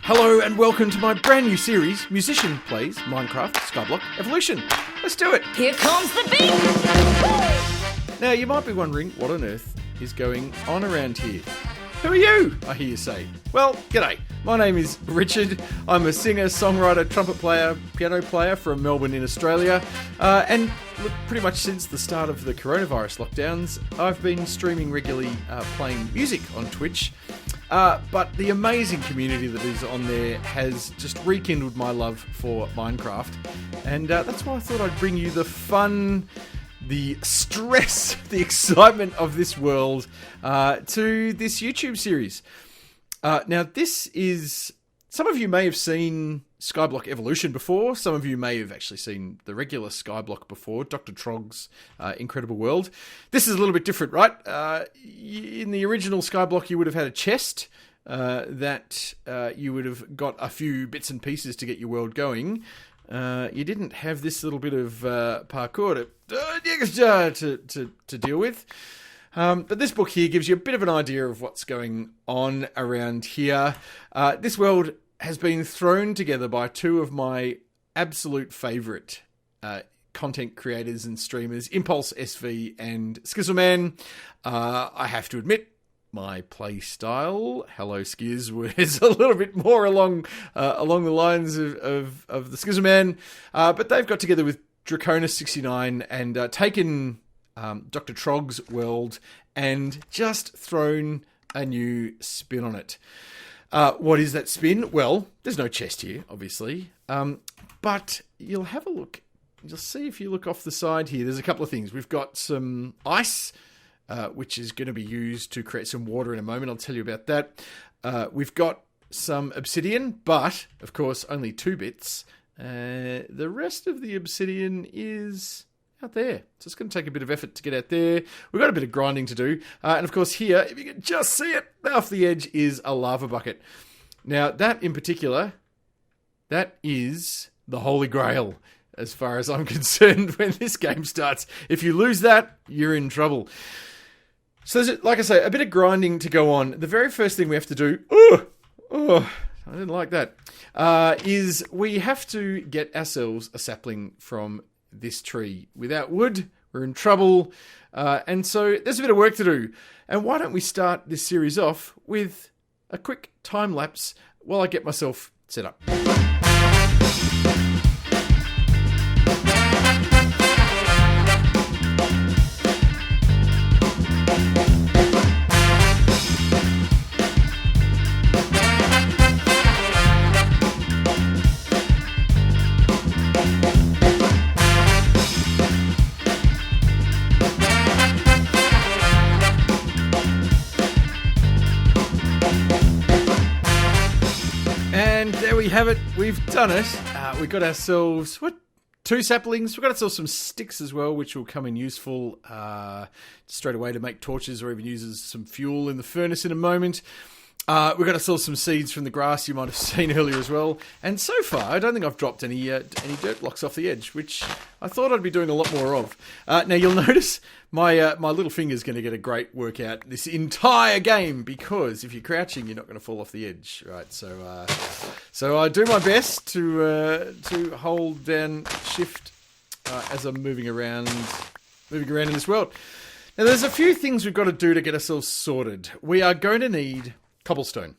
Hello and welcome to my brand new series, Musician Plays Minecraft Skyblock Evolution. Let's do it. Here comes the beat. Now you might be wondering what on earth is going on around here. Who are you? I hear you say. Well, g'day. My name is Richard. I'm a singer, songwriter, trumpet player, piano player from Melbourne in Australia. And look, pretty much since the start of the coronavirus lockdowns, I've been streaming regularly playing music on Twitch. But the amazing community that is on there has just rekindled my love for Minecraft. And that's why I thought I'd bring you the fun, the stress, the excitement of this world to this YouTube series. Now, this is... Some of you may have seen Skyblock Evolution before. Some of you may have actually seen the regular Skyblock before, Dr Trogg's Incredible World. This is a little bit different, right? In the original Skyblock, you would have had a chest that you would have got a few bits and pieces to get your world going. You didn't have this little bit of parkour to deal with. But this book here gives you a bit of an idea of what's going on around here. This world has been thrown together by two of my absolute favourite content creators and streamers, Impulse SV and Skizz. I have to admit, my play style, Hello Skizz, was a little bit more along the lines of the Skizz. But they've got together with Draconis69 and taken Dr Trogg's world and just thrown a new spin on it. What is that spin? Well, there's no chest here, obviously, but you'll have a look. You'll see if you look off the side here, there's a couple of things. We've got some ice, which is going to be used to create some water in a moment. I'll tell you about that. We've got some obsidian, but, of course, only 2 bits. The rest of the obsidian is out there. So it's going to take a bit of effort to get out there. We've got a bit of grinding to do. And, of course, here, if you can just see it, off the edge is a lava bucket. Now, that in particular, that is the Holy Grail, as far as I'm concerned, when this game starts. If you lose that, you're in trouble. So there's, like I say, a bit of grinding to go on. The very first thing we have to do... I didn't like that. Is we have to get ourselves a sapling from this tree. Without wood, we're in trouble. And so there's a bit of work to do. And why don't we start this series off with a quick time lapse while I get myself set up. Have it. We've done it. We got ourselves 2 saplings. We got ourselves some sticks as well, which will come in useful straight away to make torches, or even use as some fuel in the furnace in a moment. We got ourselves some seeds from the grass you might have seen earlier as well. And so far, I don't think I've dropped any dirt blocks off the edge, which I thought I'd be doing a lot more of. Now you'll notice my little finger's going to get a great workout this entire game, because if you're crouching, you're not going to fall off the edge, right? So I do my best to hold down shift as I'm moving around in this world. Now there's a few things we've got to do to get ourselves sorted. We are going to need cobblestone.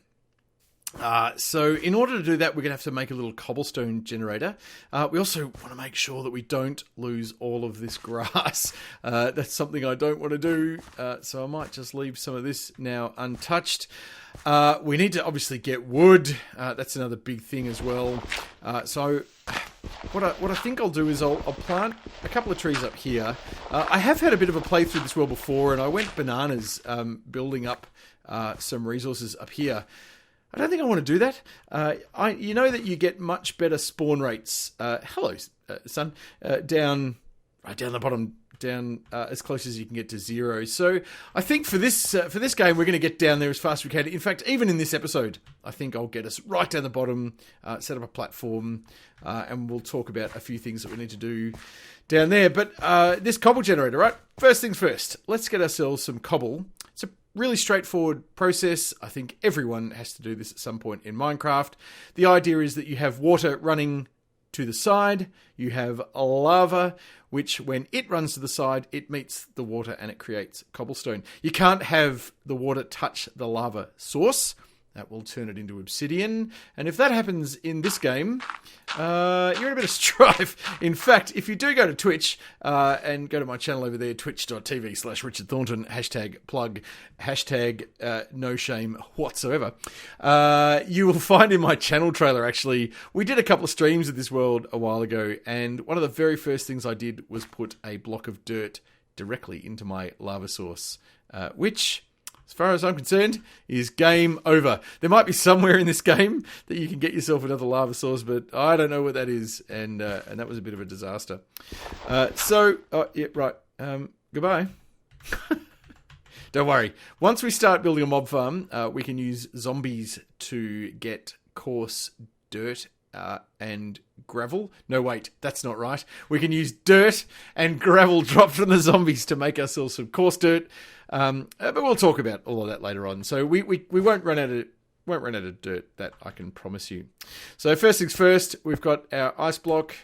So in order to do that, we're going to have to make a little cobblestone generator. We also want to make sure that we don't lose all of this grass. That's something I don't want to do. So I might just leave some of this now untouched. We need to obviously get wood. That's another big thing as well. So what I think I'll do is I'll plant a couple of trees up here. I have had a bit of a playthrough this world before, and I went bananas building up some resources up here. I don't think I want to do that. You know that you get much better spawn rates. Hello, son. Down the bottom, as close as you can get to 0. So I think for this game, we're going to get down there as fast as we can. In fact, even in this episode, I think I'll get us right down the bottom, set up a platform, and we'll talk about a few things that we need to do down there. But this cobble generator, right? First things first, let's get ourselves some cobble. So really straightforward process. I think everyone has to do this at some point in Minecraft. The idea is that you have water running to the side. You have lava, which when it runs to the side, it meets the water and it creates cobblestone. You can't have the water touch the lava source. That will turn it into obsidian. And if that happens in this game, you're in a bit of strife. In fact, if you do go to Twitch and go to my channel over there, twitch.tv/Richard Thornton, #plug, no shame whatsoever, you will find in my channel trailer, actually, we did a couple of streams of this world a while ago. And one of the very first things I did was put a block of dirt directly into my lava source, which, as far as I'm concerned, is game over. There might be somewhere in this game that you can get yourself another lava source, but I don't know what that is, and that was a bit of a disaster. Goodbye. Don't worry. Once we start building a mob farm, we can use zombies to get coarse dirt and gravel. No, wait, that's not right. We can use dirt and gravel dropped from the zombies to make ourselves some coarse dirt. But we'll talk about all of that later on. So we won't run out of dirt, that I can promise you. So first things first, we've got our ice block.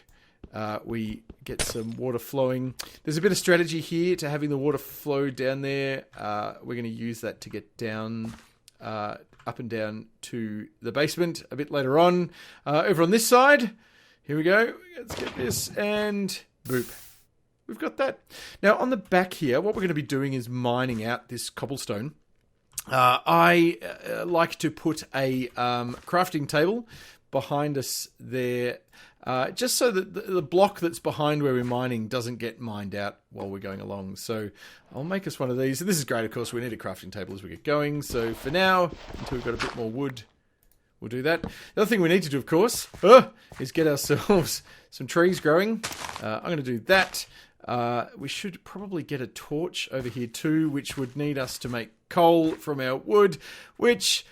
We get some water flowing. There's a bit of strategy here to having the water flow down there. We're going to use that to get down, up and down to the basement a bit later on. Over on this side, here we go. Let's get this, and boop. We've got that. Now, on the back here, what we're going to be doing is mining out this cobblestone. I like to put a crafting table behind us there, just so that the block that's behind where we're mining doesn't get mined out while we're going along. So I'll make us one of these. And this is great, of course. We need a crafting table as we get going. So for now, until we've got a bit more wood, we'll do that. The other thing we need to do, of course, is get ourselves some trees growing. I'm going to do that. We should probably get a torch over here too, which would need us to make coal from our wood, which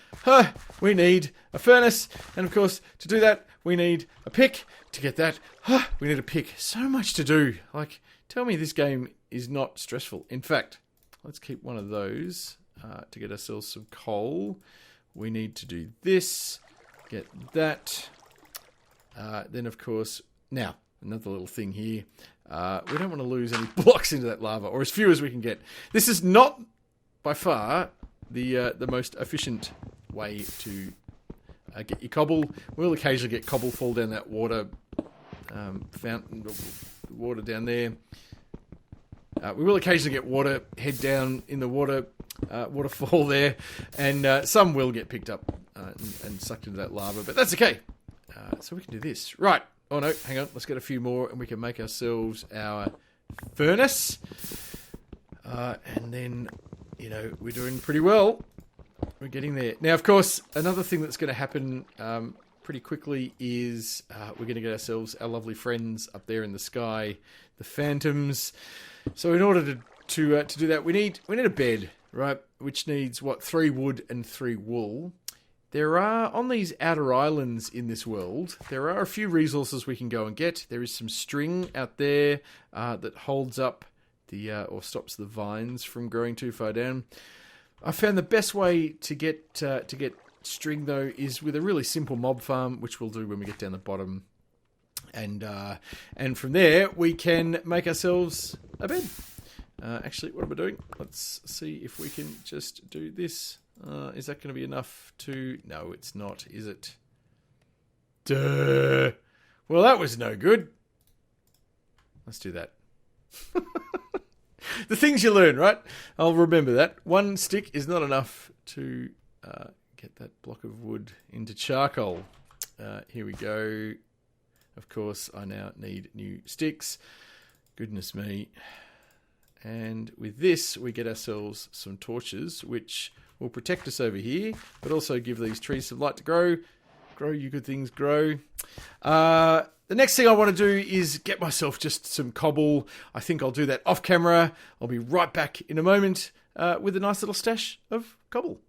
we need a furnace. And of course, to do that, we need a pick. To get that, we need a pick. So much to do. Like, tell me this game is not stressful. In fact, let's keep one of those to get ourselves some coal. We need to do this, get that. Then, of course, now, another little thing here. We don't want to lose any blocks into that lava, or as few as we can get. This is not, by far, the most efficient way to get your cobble. We'll occasionally get cobble fall down that water fountain, water down there. We will occasionally get water head down in the waterfall there, and some will get picked up and sucked into that lava, but that's okay. So we can do this. Right. Oh no, hang on. Let's get a few more and we can make ourselves our furnace. And then, we're doing pretty well. We're getting there. Now, of course, another thing that's going to happen pretty quickly is we're going to get ourselves our lovely friends up there in the sky, the phantoms. So in order to do that, we need a bed, right? Which needs, 3 wood and 3 wool. There are, on these outer islands in this world, there are a few resources we can go and get. There is some string out there that holds up or stops the vines from growing too far down. I found the best way to get string, though, is with a really simple mob farm, which we'll do when we get down the bottom. And from there, we can make ourselves a bed. Actually, what am I doing? Let's see if we can just do this. Is that going to be enough to... No, it's not, is it? Duh. Well, that was no good. Let's do that. The things you learn, right? I'll remember that. 1 stick is not enough to get that block of wood into charcoal. Here we go. Of course, I now need new sticks. Goodness me. And with this, we get ourselves some torches, which will protect us over here, but also give these trees some light to grow. Grow, you good things, grow. The next thing I want to do is get myself just some cobble. I think I'll do that off camera. I'll be right back in a moment with a nice little stash of cobble.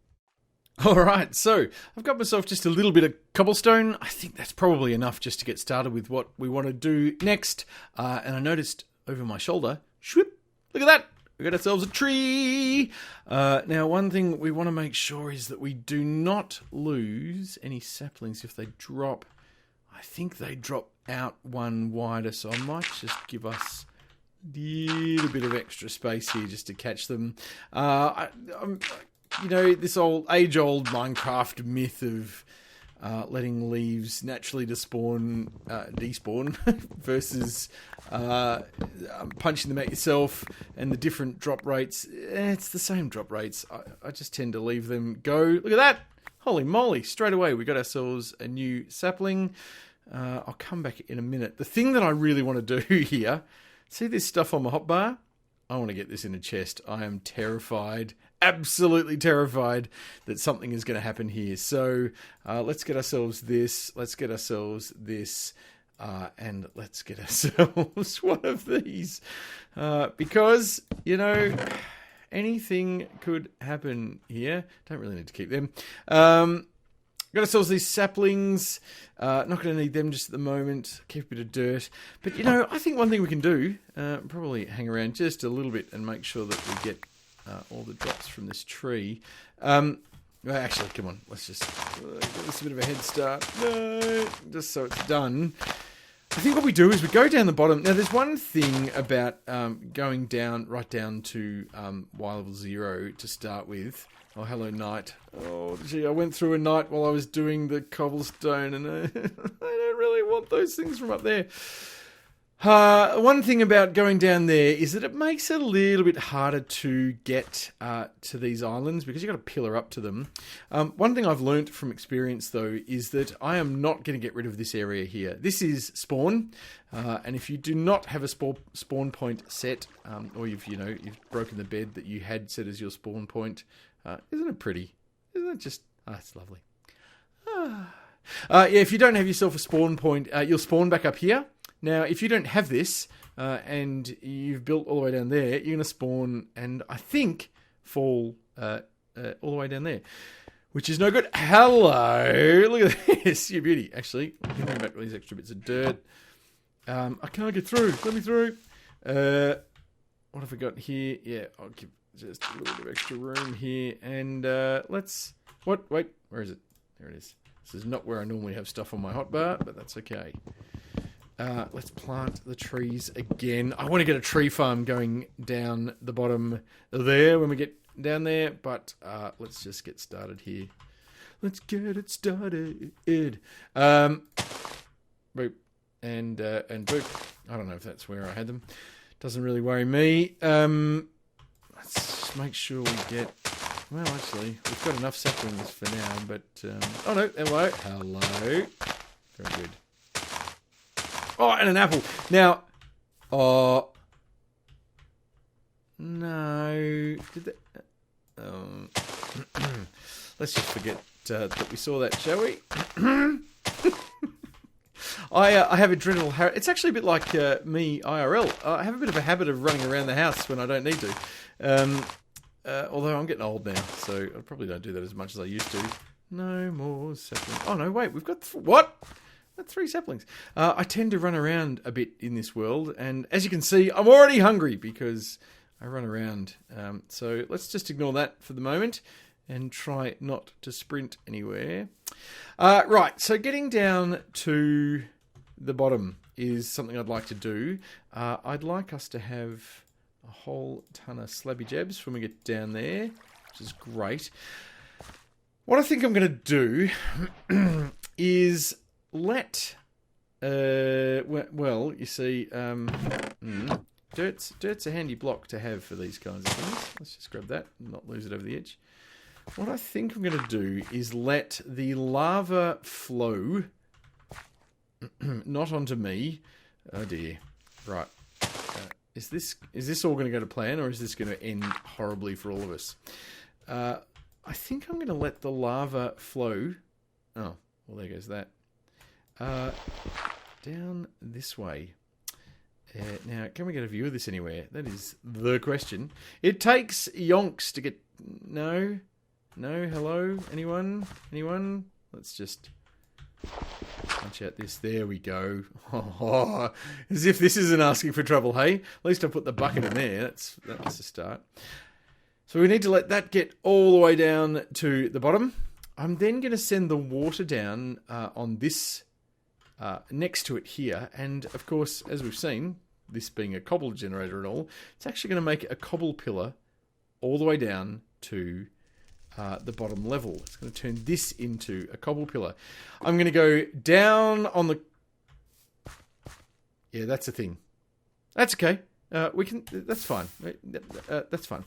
All right, so I've got myself just a little bit of cobblestone. I think that's probably enough just to get started with what we want to do next. And I noticed over my shoulder, shwip, look at that. we got ourselves a tree. Now, one thing we want to make sure is that we do not lose any saplings if they drop. I think they drop out one wider, so I might just give us a little bit of extra space here just to catch them. You know, this age-old Minecraft myth of letting leaves naturally despawn versus punching them at yourself and the different drop rates. It's the same drop rates. I just tend to leave them go. Look at that! Holy moly! Straight away we got ourselves a new sapling. I'll come back in a minute. The thing that I really want to do here, see this stuff on my hotbar? I want to get this in a chest. I am terrified, absolutely terrified that something is going to happen here. So let's get ourselves this, let's get ourselves this, and let's get ourselves one of these. Because, you know, anything could happen here. Don't really need to keep them. Got ourselves these saplings. Not going to need them just at the moment. Keep a bit of dirt. But, you know, I think one thing we can do, probably hang around just a little bit and make sure that we get all the drops from this tree. Well, actually, come on. Let's just give this a bit of a head start. No, just so it's done. I think what we do is we go down the bottom. Now, there's one thing about going down, right down to Y level 0 to start with. Oh, hello, night. Oh, gee, I went through a night while I was doing the cobblestone, and I don't really want those things from up there. One thing about going down there is that it makes it a little bit harder to get to these islands because you've got to pillar up to them. One thing I've learnt from experience, though, is that I am not going to get rid of this area here. This is spawn, and if you do not have a spawn point set, or you've broken the bed that you had set as your spawn point, isn't it pretty? Isn't it just... it's lovely. Yeah, if you don't have yourself a spawn point, you'll spawn back up here. Now, if you don't have this, and you've built all the way down there, you're going to spawn and, I think, fall all the way down there. Which is no good. Hello! Look at this. You beauty. Actually, I'll bring back these extra bits of dirt. I can't get through. Let me through. What have we got here? Yeah, I'll give just a little bit of extra room here. And let's... What? Wait, where is it? There it is. This is not where I normally have stuff on my hotbar, but that's okay. Let's plant the trees again. I want to get a tree farm going down the bottom there when we get down there, but let's just get started here. Let's get it started. Boop. And boop. I don't know if that's where I had them. Doesn't really worry me. Let's just make sure we get... Well, actually, we've got enough saplings for now, but... oh, no. Hello. Hello. Very good. Oh, and an apple. Now... Oh... No... Did that... let's just forget that we saw that, shall we? I have adrenal... It's actually a bit like me IRL. I have a bit of a habit of running around the house when I don't need to. Although I'm getting old now, so I probably don't do that as much as I used to. No more saplings. Oh, no, wait. We've got... What? That's 3 saplings. I tend to run around a bit in this world, and as you can see, I'm already hungry because I run around. So let's just ignore that for the moment and try not to sprint anywhere. Right, so getting down to the bottom is something I'd like to do. I'd like us to have a whole ton of slabby jabs when we get down there, which is great. What I think I'm going to do is let... well, you see... Dirt's a handy block to have for these kinds of things. Let's just grab that and not lose it over the edge. What I think I'm going to do is let the lava flow, not onto me. Oh dear. Right. Is this all going to go to plan, or is this going to end horribly for all of us? I think I'm going to let the lava flow. Oh, well, there goes that. Down this way. Now, can we get a view of this anywhere? That is the question. It takes yonks to get... No? No? Hello? Anyone? Anyone? Let's just Punch out this. There we go. Oh, as if this isn't asking for trouble, hey? At least I put the bucket in there. That's a start. So we need to let that get all the way down to the bottom. I'm then going to send the water down on this next to it here. And, of course, as we've seen, this being a cobble generator and all, it's actually going to make a cobble pillar all the way down to the bottom level. It's going to turn this into a cobble pillar. I'm going to go down on the... Yeah, that's a thing. That's okay. We can... That's fine. That's fine.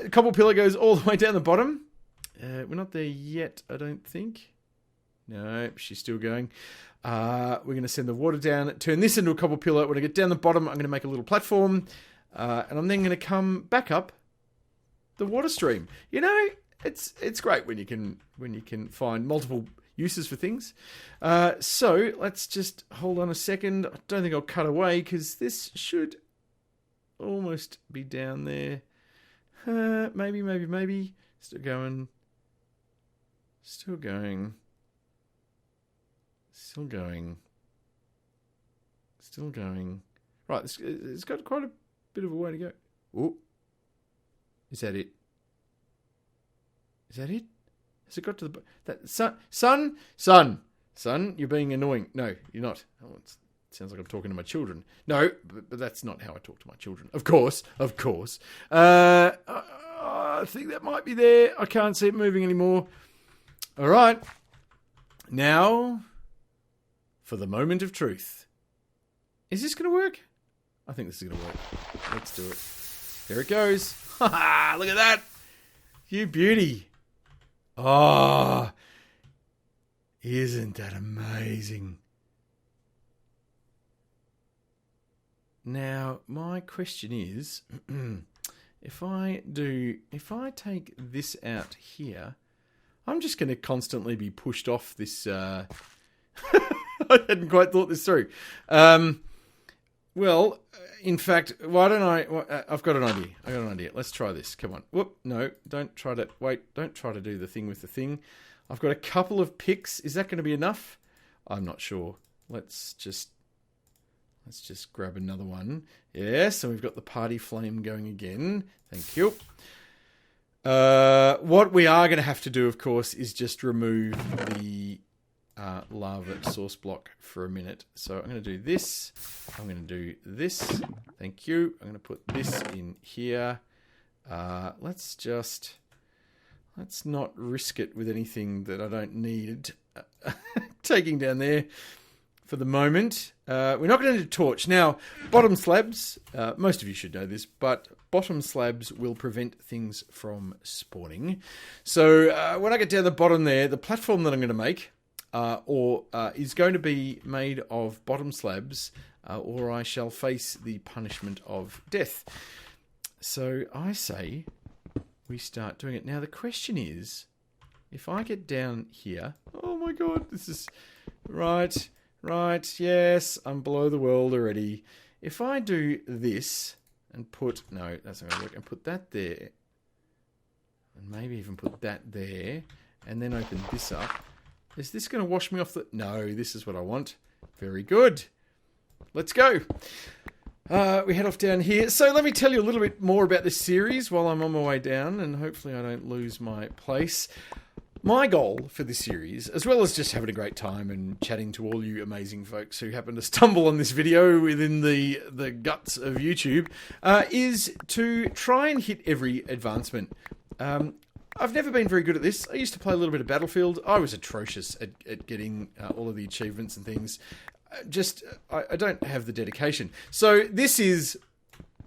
Cobble pillar goes all the way down the bottom. We're not there yet, I don't think. No, she's still going. We're going to send the water down, turn this into a cobble pillar. When I get down the bottom, I'm going to make a little platform. And I'm then going to come back up the water stream. You know, it's great when you can find multiple uses for things. So let's just hold on a second. I don't think I'll cut away because this should almost be down there. Maybe. Still going. Right, it's got quite a bit of a way to go. Oh, is that it? Has it got to the... Son, you're being annoying. No, you're not. Oh, it sounds like I'm talking to my children. No, but that's not how I talk to my children. Of course. I think that might be there. I can't see it moving anymore. All right. Now, for the moment of truth. Is this going to work? I think this is going to work. Let's do it. There it goes. Look at that. You beauty. Oh, isn't that amazing? Now, my question is, if I take this out here, I'm just going to constantly be pushed off this. I hadn't quite thought this through. Well, in fact, why don't I... I've got an idea. Let's try this. Come on. Whoop. No, don't try to... Wait, don't try to do the thing with the thing. I've got a couple of picks. Is that going to be enough? I'm not sure. Let's just grab another one. Yes, and we've got the party flame going again. Thank you. What we are going to have to do, of course, is just remove the lava source block for a minute. So I'm going to do this. I'm going to do this. Thank you. I'm going to put this in here. Let's not risk it with anything that I don't need taking down there for the moment. We're not going to need a torch. Now, bottom slabs, most of you should know this, but bottom slabs will prevent things from spawning. So when I get down the bottom there, the platform that I'm going to make is going to be made of bottom slabs, or I shall face the punishment of death. So I say we start doing it. Now the question is, if I get down here, oh my god, this is right, yes, I'm below the world already. If I do this and put, no, that's not going to work, and put that there, and maybe even put that there, and then open this up, is this going to wash me off the... No, this is what I want. Very good. Let's go. We head off down here. So let me tell you a little bit more about this series while I'm on my way down, and hopefully I don't lose my place. My goal for this series, as well as just having a great time and chatting to all you amazing folks who happen to stumble on this video within the guts of YouTube, is to try and hit every advancement. I've never been very good at this. I used to play a little bit of Battlefield. I was atrocious at getting all of the achievements and things. I don't have the dedication. So this is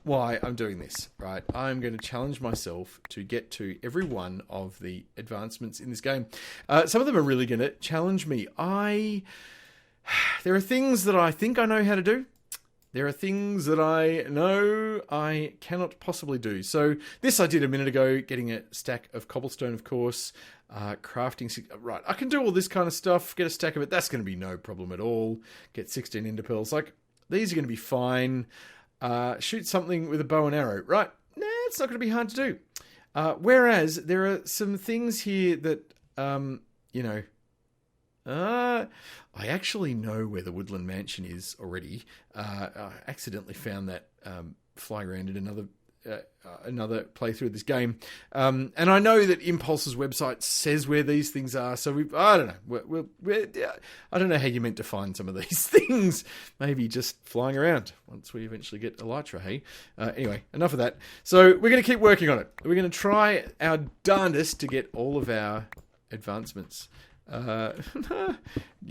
why I'm doing this, right? I'm going to challenge myself to get to every one of the advancements in this game. Some of them are really going to challenge me. There are things that I think I know how to do. There are things that I know I cannot possibly do. So this I did a minute ago, getting a stack of cobblestone, of course, crafting. Right, I can do all this kind of stuff, get a stack of it. That's going to be no problem at all. Get 16 ender pearls. Like, these are going to be fine. Shoot something with a bow and arrow. Right, it's not going to be hard to do. Whereas there are some things here that, I actually know where the Woodland Mansion is already. I accidentally found that flying around in another playthrough of this game. And I know that Impulse's website says where these things are, so I don't know. I don't know how you're meant to find some of these things. Maybe just flying around once we eventually get Elytra, hey? Anyway, enough of that. So we're going to keep working on it. We're going to try our darndest to get all of our advancements. You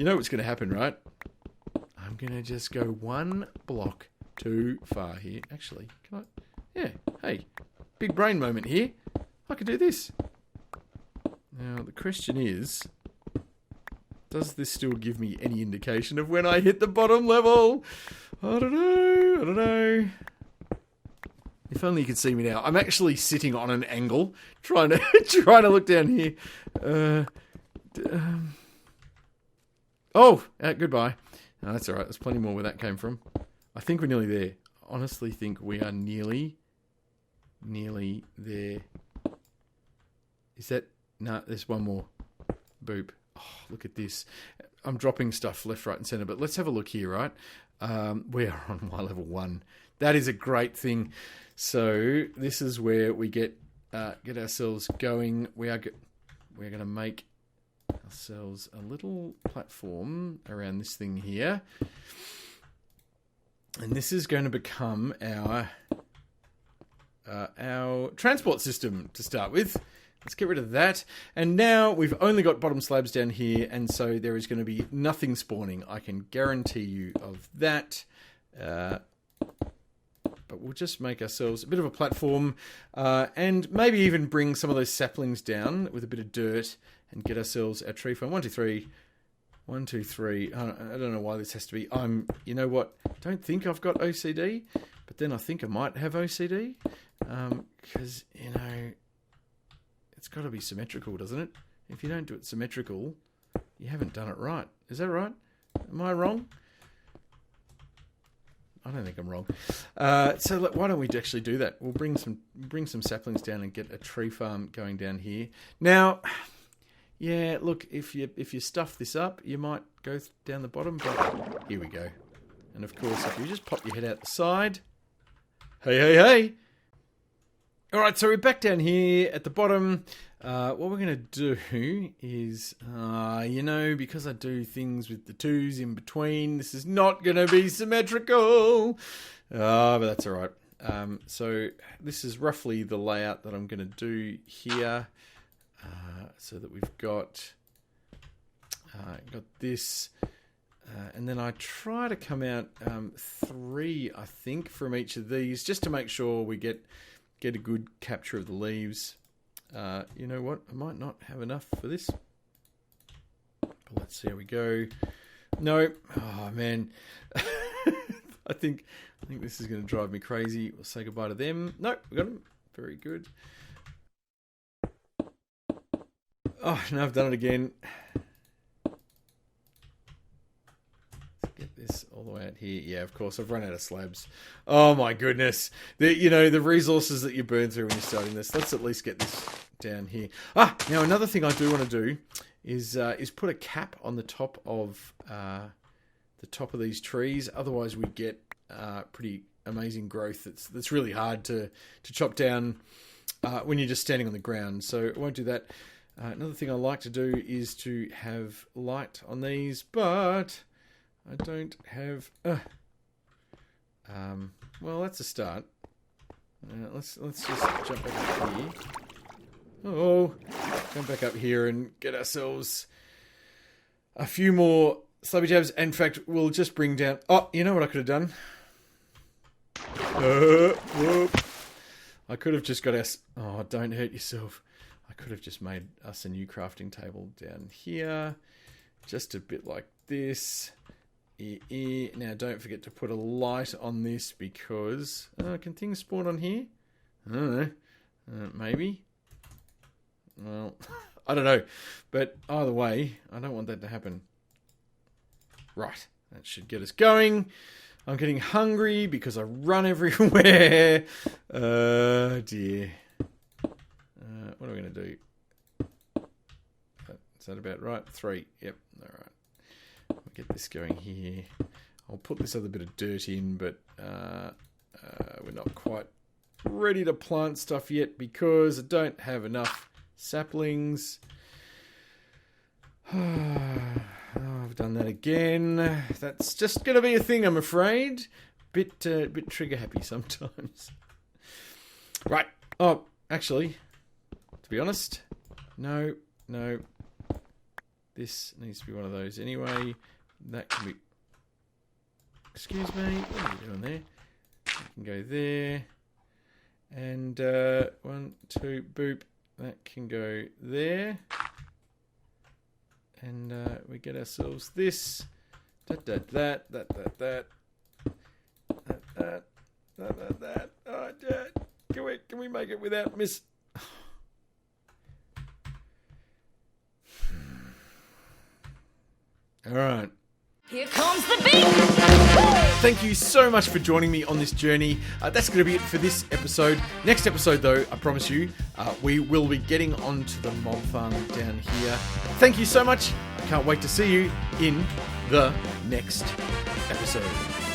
know what's going to happen, right? I'm going to just go one block too far here. Actually, can I... Yeah, hey, big brain moment here. I could do this. Now, the question is, does this still give me any indication of when I hit the bottom level? I don't know. If only you could see me now. I'm actually sitting on an angle, trying to look down here. Goodbye. No, that's all right. There's plenty more where that came from. I think we're nearly there. Honestly think we are nearly there. Is that... No, there's one more. Boop. Oh, look at this. I'm dropping stuff left, right, and centre, but let's have a look here, right? We are on Y level 1. That is a great thing. So this is where we get ourselves going. We're going to make ourselves a little platform around this thing here. And this is going to become our transport system to start with. Let's get rid of that. And now we've only got bottom slabs down here, and so there is going to be nothing spawning. I can guarantee you of that. But we'll just make ourselves a bit of a platform, and maybe even bring some of those saplings down with a bit of dirt and get ourselves our tree farm. 1, 2, 3. 1, 2, 3. I don't know why this has to be. You know what? Don't think I've got OCD, but then I think I might have OCD. Because, it's got to be symmetrical, doesn't it? If you don't do it symmetrical, you haven't done it right. Is that right? Am I wrong? I don't think I'm wrong. So why don't we actually do that? We'll bring some saplings down and get a tree farm going down here. Now... Yeah, look, if you stuff this up, you might go down the bottom, but here we go. And of course, if you just pop your head out the side... Hey! Alright, so we're back down here at the bottom. What we're going to do is, because I do things with the 2s in between, this is not going to be symmetrical. But that's alright. So this is roughly the layout that I'm going to do here. So that we've got this, and then I try to come out 3, I think, from each of these, just to make sure we get a good capture of the leaves. You know what? I might not have enough for this, but let's see how we go. No, oh man, I think this is going to drive me crazy. We'll say goodbye to them. Nope, we got them. Very good. Oh, no, I've done it again. Let's get this all the way out here. Yeah, of course, I've run out of slabs. Oh, my goodness. The resources that you burn through when you're starting this. Let's at least get this down here. Now another thing I do want to do is put a cap on the top of these trees. Otherwise, we get pretty amazing growth that's really hard to chop down when you're just standing on the ground. So I won't do that. Another thing I like to do is to have light on these, but I don't have... well, that's a start. Let's just jump back up here. Jump back up here and get ourselves a few more slabby jabs. In fact, we'll just bring down... Oh, you know what I could have done? Whoop. I could have just got us... Oh, don't hurt yourself. I could have just made us a new crafting table down here. Just a bit like this. Now, don't forget to put a light on this because... can things spawn on here? I don't know. Maybe. Well, I don't know. But either way, I don't want that to happen. Right. That should get us going. I'm getting hungry because I run everywhere. Dear. What are we going to do? Is that about right? 3. Yep. All right. get this going here. I'll put this other bit of dirt in, but we're not quite ready to plant stuff yet because I don't have enough saplings. I've done that again. That's just going to be a thing, I'm afraid. Bit trigger happy sometimes. Right. Oh, actually, to be honest, no. This needs to be one of those anyway. That can be... Excuse me, what are you doing there? You can go there. And 1, 2, boop. That can go there. And we get ourselves this. That. Oh, can we make it without miss? All right. Here comes the beat! Thank you so much for joining me on this journey. That's going to be it for this episode. Next episode, though, I promise you, we will be getting onto the mob farm down here. Thank you so much. I can't wait to see you in the next episode.